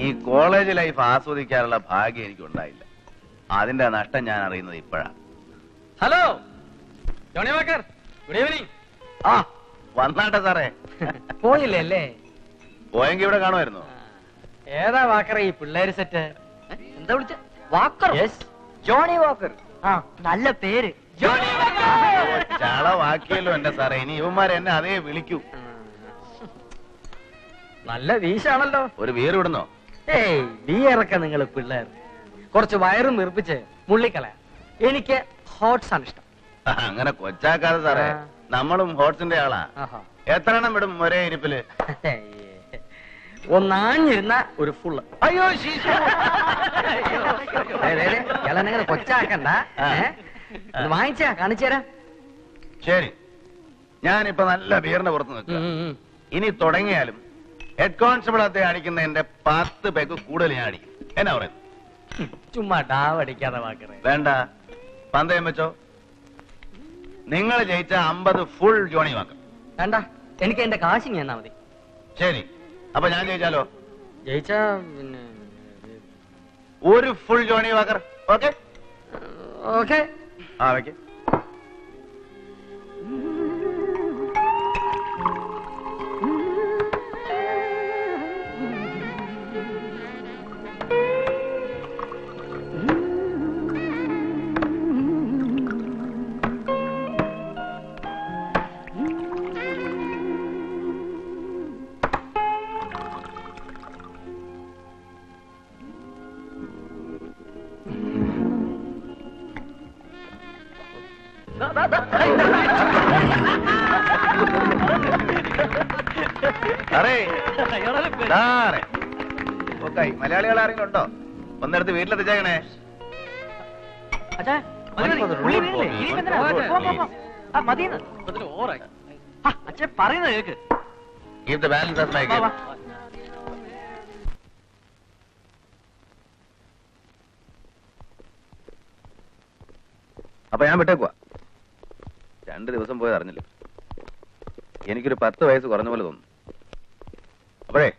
ഈ college life ആസ്വദിക്കാനുള്ള ഭാഗ്യം എനിക്കുണ്ടായില്ല. അതിന്റെ നഷ്ടം ഞാൻ അറിയുന്നത് ഇപ്പോഴാണ്. Hello Johnny Walker, good evening. ആ വന്നാട്ടെ സാറേ. പോയില്ലേ അല്ലേ? പോയെങ്കിൽ ഇവിടെ കാണുമായിരുന്നു. ഏതാ വാക്കർ ഈ പിള്ളേര് സെറ്റ്? എന്താ വിളിച്ച? വാക്കർ? Johnny Walker. ആ നല്ല പേര്. ചളവാക്കിയല്ലോ എന്റെ സാറേ. ഇനി ഇവന്മാരെ എന്നെ അതേ വിളിക്കൂ. നല്ല വീശാണല്ലോ. ഒരു വീറ് വിടുന്നോ? ഏയ് ബിയറൊക്കെ നിങ്ങൾ പിള്ളേർ കുറച്ച് വയറും വീർപ്പിച്ച് മുള്ളിക്കളയാ. എനിക്ക് ഹോട്ട്സ് ആണ് ഇഷ്ടം. അങ്ങനെ കൊച്ചാക്കാതെ സാറേ, നമ്മളും ഹോട്ട്സിന്റെ ആളാ. എത്ര എണ്ണം വിടും ഒരേ ഇരിപ്പില്? ഒന്നാഞ്ഞിരുന്ന ഒരു ഫുള്ള്. അയ്യോ ഇളനങ്ങനെ കൊച്ചാക്കണ്ട. വാങ്ങിച്ചാ കാണിച്ചുതരാം. ശരി, ഞാനിപ്പോ നല്ല ബിയറിന്റെ പുറത്ത് നിൽക്കുക. ഇനി തുടങ്ങിയാലും ഹെഡ് കോൺസ്റ്റബിൾ അത്തെ അടിക്കുന്നതിന്റെ 10 പേക്ക് കൂടുതൽ ഞാൻ അടിക്കും. എന്നാ പറയുന്നത്? ചുമ്മാ ഡാവ് അടിക്കാതെ വാക്കറേ. വേണ്ട, പന്തയം വെച്ചോ. നിങ്ങൾ ജയിച്ച 50 ഫുൾ ജോണി വാക്കർ. വേണ്ട, എനിക്ക് എന്റെ കാശിങ് എന്നാ മതി. ശരി, അപ്പൊ ഞാൻ ജയിച്ചാലോ? ജയിച്ചാ പിന്നെ ഒരു full Johnny Walker. Okay okay. ആ വെക്ക്. മലയാളികൾ ആരെങ്കിലും ഉണ്ടോ? ഒന്നെടുത്ത് വീട്ടിലെത്തിച്ചേക്കണേ. പറയുന്നത് കേക്ക്. അപ്പൊ ഞാൻ വിട്ടേക്കുവാ. 2 ദിവസം പോയത് അറിഞ്ഞില്ല. എനിക്കൊരു 10 വയസ്സ് കുറഞ്ഞ പോലെ തോന്നുന്നു. അപ്പോഴേ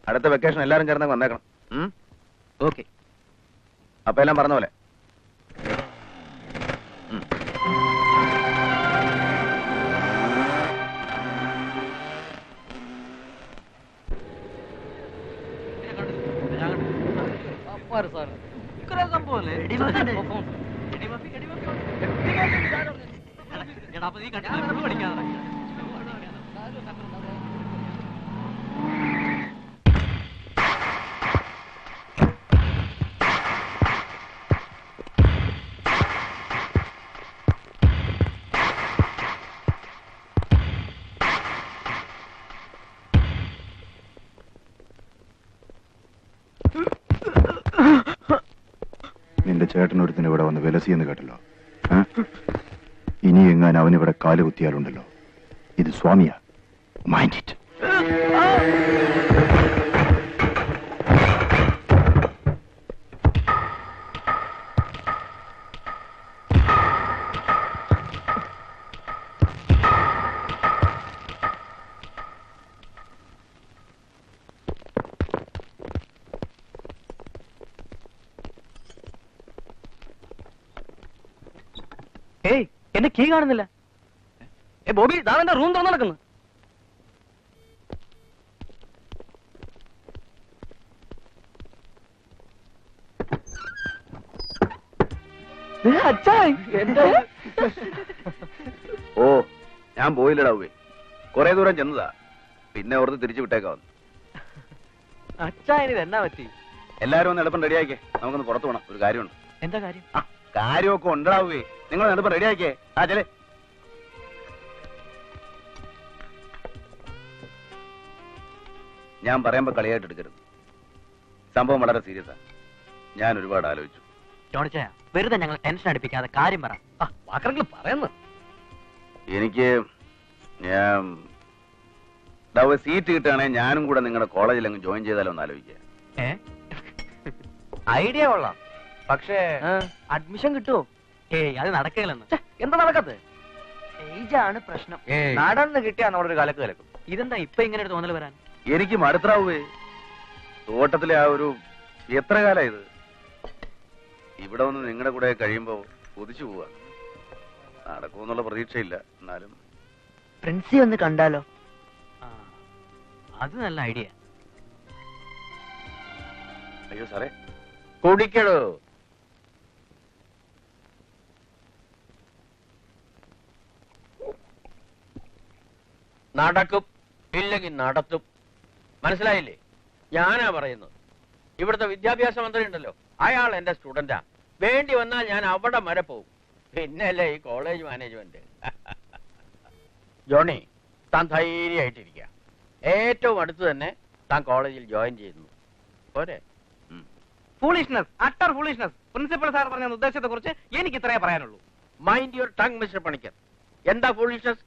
അടുത്ത വെക്കേഷൻ എല്ലാരും ചേർന്ന് വന്നേക്കണം. ഓക്കെ. അപ്പൊ എല്ലാം പറഞ്ഞ പോലെ. നിന്റെ ചേട്ടനൊരുത്തിന് ഇവിടെ വന്ന് വിലസിയെന്ന് കേട്ടല്ലോ. ഇനി എങ്ങാൻ അവനിവിടെ കാലുകുത്തിയാലുണ്ടല്ലോ, ഇത് സ്വാമിയാ. Mind it. ഏയ്, എന്റെ കീ കാണുന്നില്ല. ബോബി, ദാവന്റെ റൂം തുറന്നു നടക്കുന്നു. ഓ, ഞാൻ പോയില്ലടാ. കുറെ ദൂരം ചെന്നതാ, പിന്നെ ഓർത്ത് തിരിച്ചു വിട്ടേക്കാവുന്നു. അച്ഛായനിത് എന്നാ പറ്റി? എല്ലാരും ഒന്ന് എളുപ്പം റെഡിയാക്കിയേ, നമുക്കൊന്ന് പുറത്തു പോകണം. ഒരു കാര്യമുണ്ട്. എന്താ കാര്യം? കാര്യമൊക്കെ ഉണ്ടാവുകയെ. നിങ്ങൾ എളുപ്പം റെഡിയാക്കിയേ. ആ ചെലേ. ഞാൻ പറയുമ്പോ കളിയായിട്ട് എടുക്കരുത്. സംഭവം വളരെ സീരിയസാ. ഞാൻ ഒരുപാട് ആലോചിച്ചു. ജോണിച്ചായ, വെറുതെ ഞങ്ങൾ ടെൻഷൻ അടുപ്പിക്കാതെ കാര്യം പറ. വാക്കറെങ്കിലും പറയുന്നു. എനിക്ക് സീറ്റ് കിട്ടുകയാണെങ്കിൽ ഞാനും കൂടെ നിങ്ങളുടെ കോളേജിൽ അങ്ങ് ജോയിൻ ചെയ്താലോ എന്ന് ആലോചിക്കുക. ഐഡിയ കൊള്ളാം, പക്ഷേ അഡ്മിഷൻ കിട്ടുമോ? ഏയ്, അത് നടക്കില്ലെന്ന്. എന്താ നടക്കത്ത്? ഏജാണ് പ്രശ്നം. നടന്ന് കിട്ടിയാ നമ്മളൊരു കലക്ക് കലക്കും. ഇതെന്താ ഇപ്പൊ ഇങ്ങനെ ഒരു തോന്നൽ വരാൻ? എനിക്ക് മടുത്താവേ. തോട്ടത്തിലെ ആ ഒരു എത്ര കാലം ഇത് ഇവിടെ വന്ന് നിങ്ങളുടെ കൂടെ കഴിയുമ്പോ കൊതിച്ചു പോവാ. നടക്കുമെന്നുള്ള പ്രതീക്ഷയില്ല, എന്നാലും പ്രിൻസി ഒന്ന് കണ്ടാലോ? അത് നല്ല ഐഡിയ. അയ്യോ സാറേ, കുടിക്കടോ. നടക്കും ഇല്ലെങ്കിൽ നടത്തും. മനസ്സിലായില്ലേ? ഞാനാ പറയുന്നത്. ഇവിടുത്തെ വിദ്യാഭ്യാസ മന്ത്രി ഉണ്ടല്ലോ, അയാൾ എന്റെ സ്റ്റുഡന്റാ. വേണ്ടി വന്നാൽ ഞാൻ അവിടെ വരെ പോകും. പിന്നല്ലേ ഈ കോളേജ് മാനേജ്മെന്റ്. ജോണി, താൻ ധൈര്യമായിട്ടിരിക്കുക. ഏറ്റവും അടുത്ത് തന്നെ താൻ കോളേജിൽ ജോയിൻ ചെയ്യുന്നു. പോരെ? Foolishness, utter foolishness. Principal sir പറഞ്ഞ ഉദ്ദേശത്തെ കുറിച്ച് എനിക്ക് ഇത്രേ പറയാനുള്ളൂ. Mind your tongue mister Panicker. എന്താ ഫൂളിഷ്നസ്?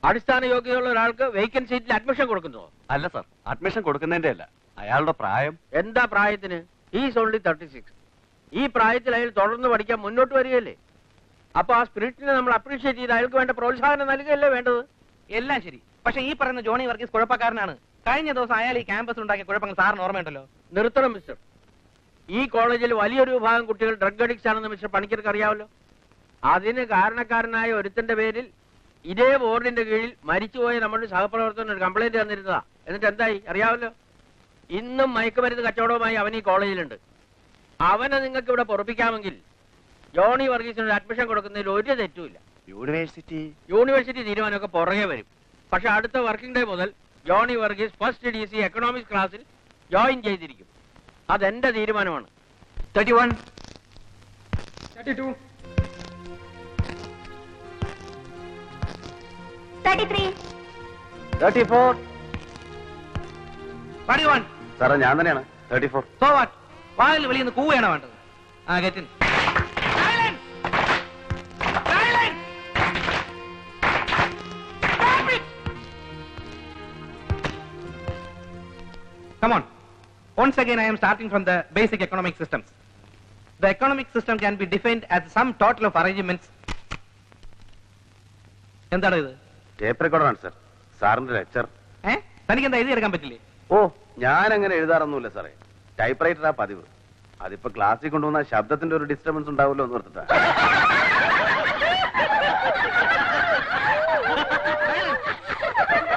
അടിസ്ഥാന യോഗ്യതയുള്ള ഒരാൾക്ക് വേക്കൻറ്റ് സീറ്റിൽ അഡ്മിഷൻ കൊടുക്കുന്നോ? അല്ല സാർ, അഡ്മിഷൻ കൊടുക്കുന്നതിന്റെ അല്ല, അയാളുടെ പ്രായം. എന്താ പ്രായത്തിന്? Is only 36. ഈ പ്രായത്തിൽ അയാൾ തുടർന്ന് പഠിക്കാൻ മുന്നോട്ട് വരികയല്ലേ? അപ്പൊ ആ സ്പിരിറ്റിനെ നമ്മൾ അപ്രീഷിയേറ്റ് ചെയ്ത് അയാൾക്ക് വേണ്ട പ്രോത്സാഹനം നൽകുകയല്ലേ വേണ്ടത്? എല്ലാം ശരി, പക്ഷെ ഈ പറയുന്ന ജോണി വർഗീസ് കുഴപ്പക്കാരനാണ്. കഴിഞ്ഞ ദിവസം അയാൾ ഈ ക്യാമ്പസിൽ ഉണ്ടാക്കിയ കുഴപ്പങ്ങൾ സാറിന് ഓർമ്മയുണ്ടല്ലോ. നിർത്തണം മിസ്റ്റർ. ഈ കോളേജിൽ വലിയൊരു വിഭാഗം കുട്ടികൾ ഡ്രഗ് അഡിക്ട്സ് ആണെന്ന് മിസ്റ്റർ പണിക്കർക്ക് അറിയാമല്ലോ. അതിന് കാരണക്കാരനായ ഒരുത്തിന്റെ പേരിൽ ഇതേ ബോർഡിന്റെ കീഴിൽ മരിച്ചുപോയ നമ്മുടെ സഹപ്രവർത്തകൻ ഒരു കംപ്ലൈന്റ് തന്നിരുന്നതാ. എന്നിട്ട് എന്തായി അറിയാമല്ലോ? ഇന്നും മയക്കുമരുന്ന് കച്ചവടവുമായി അവൻ ഈ കോളേജിലുണ്ട്. അവനെ നിങ്ങൾക്ക് ഇവിടെ പൊറപ്പിക്കാമെങ്കിൽ ജോണി വർഗീസിന് അഡ്മിഷൻ കൊടുക്കുന്നതിൽ ഒരു തെറ്റുമില്ല. യൂണിവേഴ്സിറ്റി തീരുമാനമൊക്കെ പുറകെ വരും. പക്ഷെ അടുത്ത വർക്കിംഗ് ഡേ മുതൽ Johnny Varghese first DC economics ക്ലാസ്സിൽ ജോയിൻ ചെയ്തിരിക്കും. അതെന്റെ തീരുമാനമാണ്. 31, 32, 33, 34. 41. സാറേ ഞാൻ തന്നെയാണ് 34. So what? വാതിൽ വെളിയിൽ നിന്ന് കൂവയാണ് വേണ്ടത്. ആ get in. Silence! Silence! Stop it! Come on. Once again, I am starting from the basic economic systems. The economic system can be defined as the sum total of arrangements. എന്താണ് ഇത്? Tape റെക്കോർഡറാണ് sir, സാറിന്റെ lecture. തനിക്ക് എന്താ എഴുതിയെടുക്കാൻ പറ്റില്ലേ? ഓ, ഞാൻ അങ്ങനെ എഴുതാറൊന്നുമില്ല സാറേ. Type റൈറ്ററാ പതിവ്. അതിപ്പോ ക്ലാസ്സിൽ കൊണ്ടുവന്ന ശബ്ദത്തിന്റെ ഒരു ഡിസ്റ്റർബൻസ് ഉണ്ടാവുമല്ലോ എന്ന് ഓർത്തിട്ടാ.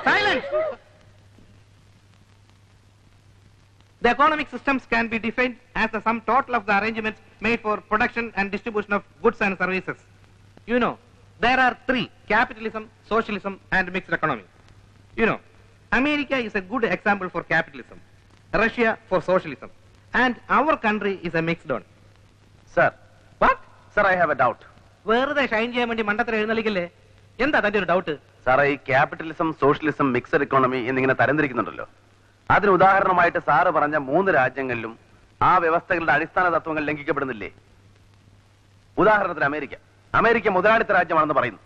Silence! The economic systems can be defined as the sum total of the arrangements made for production and distribution of goods and services. You know, there are three: capitalism, socialism, and mixed economy. You know, America is a good example for capitalism, Russia for socialism, and our country is a mixed one. Sir, What? sir, I have a doubt. വെറുതെ ഷൈൻ ചെയ്യാൻ വേണ്ടി മണ്ടത്തരം എഴുന്നള്ളിക്കല്ലേ? എന്താ തന്റെ ഒരു doubt? സാറേ, ഈ capitalism, socialism, mixed economy എന്നിങ്ങനെ തരംതിരിക്കുന്നുണ്ടല്ലോ. അതിന് ഉദാഹരണമായിട്ട് സാറ് പറഞ്ഞ 3 രാജ്യങ്ങളിലും ആ വ്യവസ്ഥകളുടെ അടിസ്ഥാന തത്വങ്ങൾ ലംഘിക്കപ്പെടുന്നില്ലേ? ഉദാഹരണത്തിന് അമേരിക്ക മുതലാളിത്ത രാജ്യമാണെന്ന് പറയുന്നു.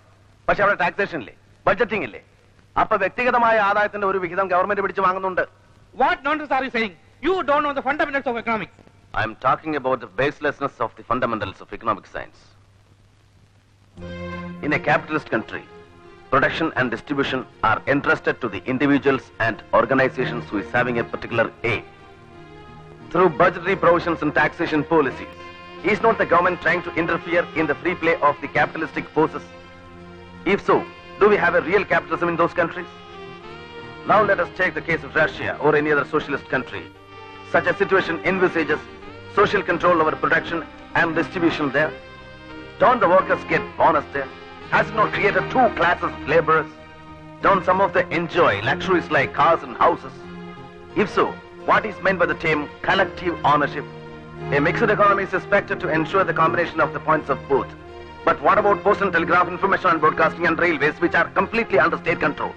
പക്ഷെ അവിടെ ടാക്സേഷൻ ഇല്ലേ, ബഡ്ജറ്റിംഗ് ഇല്ലേ? അപ്പൊ വ്യക്തിഗതമായ ആദായത്തിന്റെ ഒരു വിഹിതം ഗവൺമെന്റ് പിടിച്ചു വാങ്ങുന്നുണ്ട്. What nonsense are you saying? You don't know the fundamentals of economics. I am talking about the baselessness of the fundamentals of economic science. In a capitalist country, production and distribution are entrusted to the individuals and organizations who is having a particular aim. Through budgetary provisions and taxation policies, is not the government trying to interfere in the free play of the capitalistic forces? If so, do we have a real capitalism in those countries? Now let us take the case of Russia or any other socialist country. Such a situation envisages social control over production and distribution there. Don't the workers get bonus there? Has it not created 2 classes of laborers? Don't some of them enjoy luxuries like cars and houses? If so, what is meant by the term collective ownership? A mixed economy is expected to ensure the combination of the points of both. But what about post and telegraph, information and broadcasting and railways, which are completely under state control?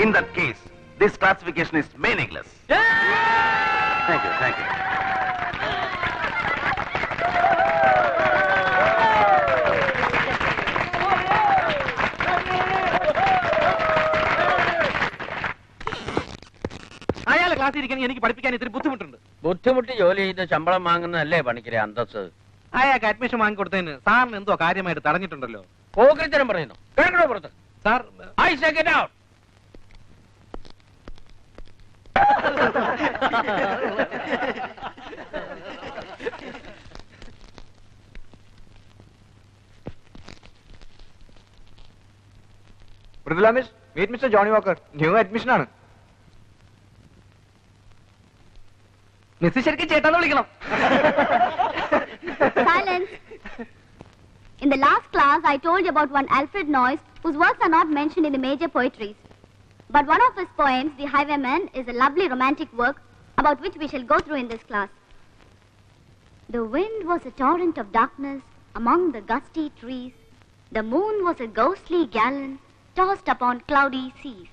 In that case, this classification is meaningless. Thank you, thank you. അയാളെ ക്ലാസ്സിൽ ഇരിക്കാൻ എനിക്ക് പഠിപ്പിക്കാൻ ഇത്തിരി ബുദ്ധിമുട്ടുണ്ട്. ബുദ്ധിമുട്ടി ജോലി ചെയ്ത് ശമ്പളം വാങ്ങുന്നതല്ലേ പണിക്കരെ അന്തസ്സ്? അയാൾക്ക് അഡ്മിഷൻ വാങ്ങിക്കൊടുത്തതിന് സാറിന് എന്തോ കാര്യമായിട്ട് തടഞ്ഞിട്ടുണ്ടല്ലോ. പോകൃത്തരം പറയുന്നു. കേൾക്കണോ പുറത്ത്? Sir, I say get out. Mridula miss, meet mister Johnny Walker. New admission ആണ്. മിസ് ശരിക്കും ചേട്ടാന്ന് വിളിക്കണം. Silence. In the last class, I told you about one Alfred Noyes, whose works are not mentioned in the major poetries. But one of his poems, The Highwayman, is a lovely romantic work about which we shall go through in this class. The wind was a torrent of darkness among the gusty trees. The moon was a ghostly galleon tossed upon cloudy seas.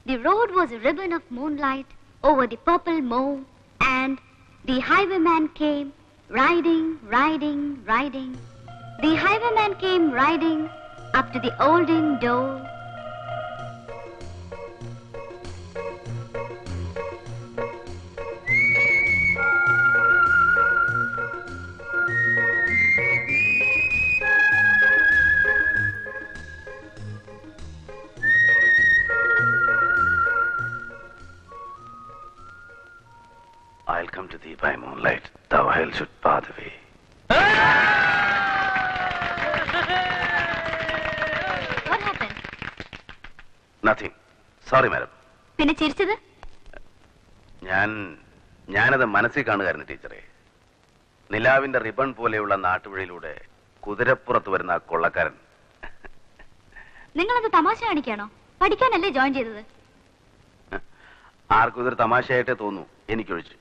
The road was a ribbon of moonlight over the purple moor, and the highwayman came riding, riding, riding. The highwayman came riding up to the olden door. I'll come to thee by moonlight, thou hell should bar the way. What happened? Nothing. Sorry, madam. പിന്നെ ചിരിച്ചത്? ഞാനത് മനസ്സിൽ കാണുകയായിരുന്നു ടീച്ചറെ. നിലാവിന്റെ ribbon പോലെയുള്ള നാട്ടുവഴിയിലൂടെ കുതിരപ്പുറത്ത് വരുന്ന ആ കൊള്ളക്കാരൻ. നിങ്ങളത് തമാശ കാണിക്കാണോ? പഠിക്കാനല്ലേ ജോയിൻ ചെയ്തത്? ആർക്കും ഇതൊരു തമാശയായിട്ടേ തോന്നൂ, എനിക്കൊഴിച്ച്.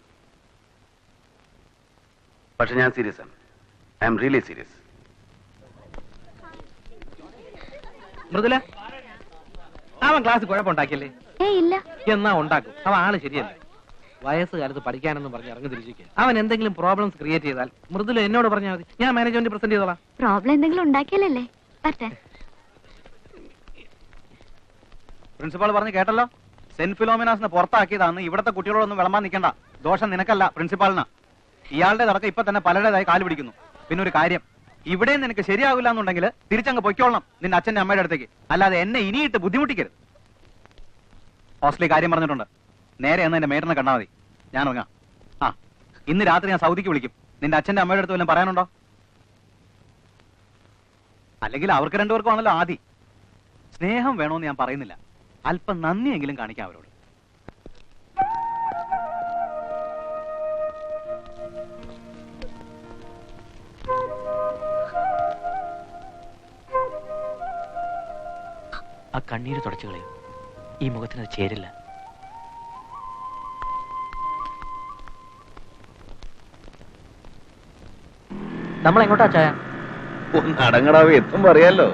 പക്ഷെ ഞാൻ സീരിയസ് ആണ്. I am really serious. Mridula, അവൻ ക്ലാസ് കുഴപ്പമുണ്ടാക്കിയല്ലേ? ഇല്ല. എന്നാ ഉണ്ടാക്കും. അവൻ ആള് ശരിയല്ല. വയസ്സുകാലത്ത് പഠിക്കാനെന്ന് പറഞ്ഞ് ഇറങ്ങി തിരിച്ചിരിക്കുക. അവൻ എന്തെങ്കിലും പ്രോബ്ലംസ് ക്രിയേറ്റ് ചെയ്താൽ മൃദുല എന്നോട് പറഞ്ഞാൽ മതി, ഞാൻ മാനേജ്മെന്റ് പ്രസന്റ് ചെയ്തോളാം. പ്രോബ്ലം എന്തെങ്കിലും ഉണ്ടാക്കിയല്ലേ? പ്രിൻസിപ്പാൾ പറഞ്ഞ് കേട്ടല്ലോ, സെന്റ് ഫിലോമിനാസിനെ പുറത്താക്കിയതാന്ന്. ഇവിടത്തെ കുട്ടികളോടൊന്നും വിളമ്പാൻ നിൽക്കണ്ട. ദോഷം നിനക്കല്ല, പ്രിൻസിപ്പാളിനാ. ഇയാളുടെ നടക്കം ഇപ്പൊ തന്നെ പലരുടേതായി കാല് പിടിക്കുന്നു. പിന്നെ ഒരു കാര്യം, ഇവിടെ നിനക്ക് ശരിയാവില്ല എന്നുണ്ടെങ്കിൽ തിരിച്ചങ്ങ് പൊയ്ക്കോളണം നിന്റെ അച്ഛന്റെ അമ്മയുടെ അടുത്തേക്ക്. അല്ലാതെ എന്നെ ഇനിയിട്ട് ബുദ്ധിമുട്ടിക്കരുത്. ഹോസ്റ്റലിൽ കാര്യം പറഞ്ഞിട്ടുണ്ട്. നേരെ എന്ന് എന്റെ മേറ്ററിനെ കണ്ടാൽ മതി. ഞാൻ ഇറങ്ങാം. ആ, ഇന്ന് രാത്രി ഞാൻ സൗദിക്ക് വിളിക്കും. നിന്റെ അച്ഛന്റെ അമ്മയുടെ അടുത്ത് വല്ലതും പറയാനുണ്ടോ? അല്ലെങ്കിൽ അവർക്ക് രണ്ടുപേർക്കും ആണല്ലോ ആദി. സ്നേഹം വേണോന്ന് ഞാൻ പറയുന്നില്ല, അല്പം നന്ദിയെങ്കിലും കാണിക്കാം അവരോട്. ആ കണ്ണീര് തുടച്ചു കളയും. ഈ മുഖത്തിന് അത് ചേരില്ല. നമ്മൾ എങ്ങോട്ടാ ചായ? ഒന്ന് അടങ്ങടാവേ, എത്തുമ്പോ അറിയാലോ.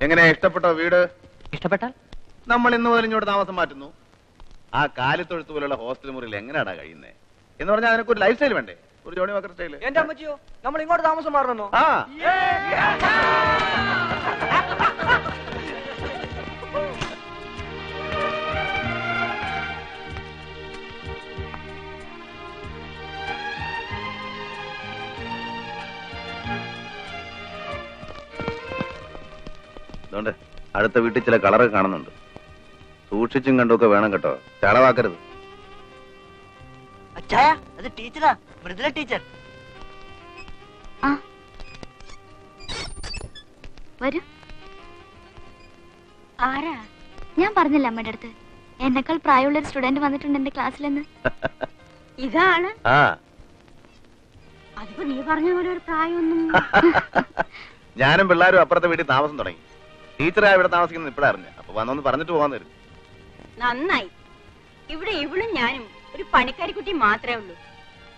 എങ്ങനെ ഇഷ്ടപ്പെട്ടോ വീട്? ഇഷ്ടപ്പെട്ടാൽ നമ്മൾ ഇന്ന് മുതൽ ഇങ്ങോട്ട് താമസം മാറ്റുന്നു. ആ കാലിത്തൊഴുത്ത് പോലുള്ള ഹോസ്റ്റൽ മുറിയിൽ എങ്ങനെയാടാ കഴിയുന്നേ എന്ന് പറഞ്ഞാൽ അതിനൊക്കെ ഒരു ലൈഫ് സ്റ്റൈൽ വേണ്ടേ? ഒരു ജോണി വാക്കർ സ്റ്റൈല്. എന്റെ അമ്മച്ചിയോ, നമ്മൾ ഇങ്ങോട്ട് താമസം മാറണമെന്നോ? ആ, അതുകൊണ്ട് അടുത്ത വീട്ടിൽ ചില കളറൊക്കെ കാണുന്നുണ്ട്. സൂക്ഷിച്ചും കണ്ടുമൊക്കെ വേണം കേട്ടോ, ചളവാക്കരുത്. ചായ അത് ടീച്ചറാ, മൃദുല ടീച്ചർ. വരൂ. ആരാ? ഞാൻ പറഞ്ഞില്ല അമ്മയുടെ അടുത്ത് എന്നെക്കാൾ പ്രായമുള്ള ഒരു സ്റ്റുഡന്റ് വന്നിട്ടുണ്ട് എന്റെ ക്ലാസ്സിലെന്ന്. ഇതാണ്. അതിപ്പോ നീ പറഞ്ഞ പോലെ ഒരു പ്രായമൊന്നും. ഞാനും പിള്ളേരും അപ്പുറത്തെ വീട്ടിൽ താമസം തുടങ്ങി. ടീച്ചറായി ഇവിടെ താമസിക്കുന്നത് ഇപ്പഴറിഞ്ഞ. അപ്പൊ വന്നൊന്ന് പറഞ്ഞിട്ട് പോകാൻ തരും. നന്നായി. ഇവിടെ ഇവളും ഞാനും ഒരു പണിക്കാരിക്കുട്ടി മാത്രമേ ഉള്ളൂ.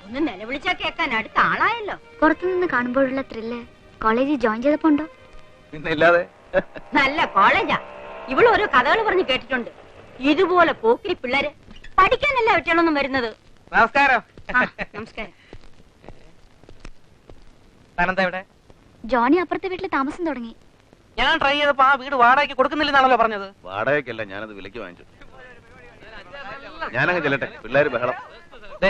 ഒന്ന് നിലവിളിച്ചാ കേൾക്കാൻ അടുത്ത ആളായല്ലോ. പുറത്തുനിന്ന് കാണുമ്പോഴുള്ള ത്രില്ല് കോളേജിൽ ജോയിൻ ചെയ്തപ്പോ ഉണ്ടോ? പിന്നെ ഇല്ലാതെ. നല്ല കോളേജാ. ഇവള് ഓരോ കഥകൾ പറഞ്ഞ് കേട്ടിട്ടുണ്ട്. ഇതുപോലെ പോക്കിരി പിള്ളേര് പഠിക്കാനല്ല ഒറ്റയാളൊന്നും വരുന്നത്, നമസ്കാരം. നമസ്കാരം. താനെന്താ ഇവിടെ? ജോണി അപ്പുറത്തെ വീട്ടിൽ താമസം തുടങ്ങി. ഞാൻ ട്രൈ ചെയ്തപ്പോ ആ വീട് വാടകയ്ക്ക് കൊടുക്കുന്നില്ലെന്നാണല്ലോ പറഞ്ഞത്. വാടകയ്ക്കല്ല, ഞാനത് വിലയ്ക്ക് വാങ്ങിച്ചു. ഞാനങ്ങ് ചെല്ലട്ടെ, പിള്ളേര് ബഹളം. ദേ,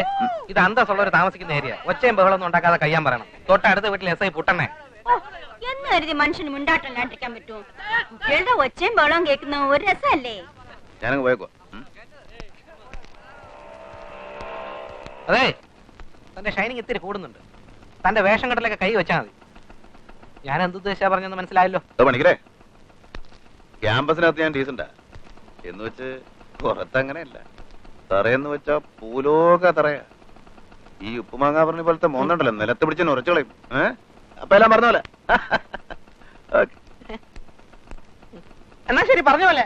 ഇത് അന്തസ്സുള്ളവർ താമസിക്കുന്ന ഏരിയ. ഒച്ചയും ബഹളമൊന്നും ഉണ്ടാക്കാതെ കഴിയാൻ പറയണം. തൊട്ടടുത്ത വീട്ടിൽ എസ് ഐ പുട്ടണ്ണേ. എന്ന് കരുതി മനുഷ്യന് മുണ്ടാട്ടല്ലാണ്ടിരിക്കാൻ പറ്റുമോ? കുട്ടികളുടെ ഒച്ചയും ബഹളവും കേൾക്കുന്ന ഒരു രസമല്ലേ? ഞാനങ്ങ് പോയേക്കോ. അതെ, തന്റെ ഷൈനിങ് ഇത്തിരി കൂടുന്നുണ്ട്. തന്റെ വേഷം കെട്ടലൊക്കെ കൈ വെച്ചാൽ മതി. ഞാൻ എന്തുദ്ദേശിച്ചാ പറഞ്ഞെന്ന് മനസ്സിലായല്ലോ. പണിക്കരേ, ക്യാമ്പസിനകത്ത് ഞാൻ ഡീസന്റാ എന്ന് വെച്ച് പുറത്തങ്ങനെയല്ല. തറയെന്ന് വെച്ചാ പൂലോക തറയാ. ഈ ഉപ്പുമാങ്ങാ പറഞ്ഞ പോലത്തെ മോന്നുണ്ടല്ലോ, നിലത്ത് പിടിച്ച് ഉറച്ചുകളയും. അപ്പൊ എല്ലാം പറഞ്ഞ പോലെ. എന്നാ ശരി, പറഞ്ഞ പോലെ.